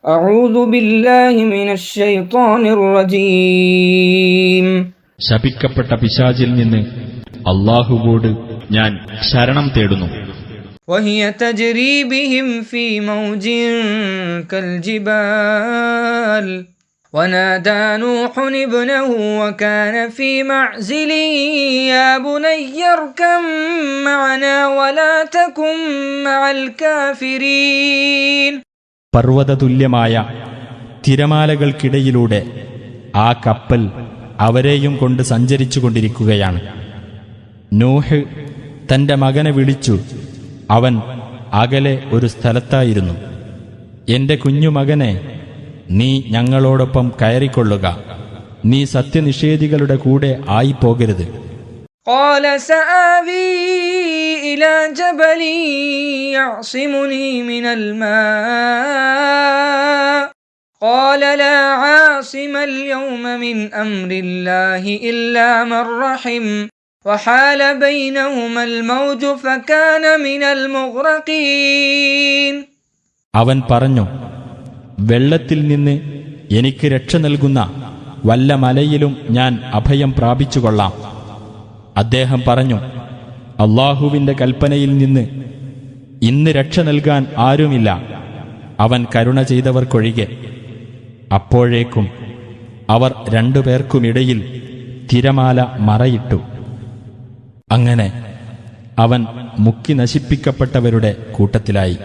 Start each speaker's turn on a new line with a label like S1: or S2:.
S1: أعوذ بالله من الشيطان الرجيم.
S2: ശപിക്കപ്പെട്ട പിശാചിൽ നിന്ന് അല്ലാഹുവോട് ഞാൻ ശരണം തേടുന്നു.
S1: وهي تجري بهم في موج كالجبال ونادى نوح ابنه وكان في معزل يا بني اركب معنا ولا تكن مع الكافرين.
S3: പർവ്വതതുല്യമായ തിരമാലകൾക്കിടയിലൂടെ ആ കപ്പൽ അവരെയും കൊണ്ട് സഞ്ചരിച്ചുകൊണ്ടിരിക്കുകയാണ്. നോഹ് തന്റെ മകനെ വിളിച്ചു. അവൻ അകലെ ഒരു സ്ഥലത്തായിരുന്നു. എന്റെ കുഞ്ഞുമകനെ, നീ ഞങ്ങളോടൊപ്പം കയറിക്കൊള്ളുക. നീ സത്യനിഷേധികളുടെ കൂടെ ആയിപ്പോകരുത്.
S1: قال سآوي إلى جبل يعصمني من الماء قال لا عاصم اليوم من أمر الله إلا من رحم وحال بينهما الموج فكان من المغرقين.
S3: അവൻ പറഞ്ഞു, വെള്ളത്തിൽ നിന്ന് എനിക്ക് രക്ഷ നൽകുന്ന വല്ല മലയിലും ഞാൻ അഭയം പ്രാപിച്ചുകൊള്ളാം. അദ്ദേഹം പറഞ്ഞു, അല്ലാഹുവിന്റെ കൽപ്പനയിൽ നിന്ന് ഇന്ന് രക്ഷ നൽകാൻ ആരുമില്ല, അവൻ കരുണ ചെയ്തവർക്കൊഴികെ. അപ്പോഴേക്കും അവർ രണ്ടുപേർക്കുമിടയിൽ തിരമാല മറയിട്ടു. അങ്ങനെ അവൻ മുക്കി നശിപ്പിക്കപ്പെട്ടവരുടെ കൂട്ടത്തിലായി.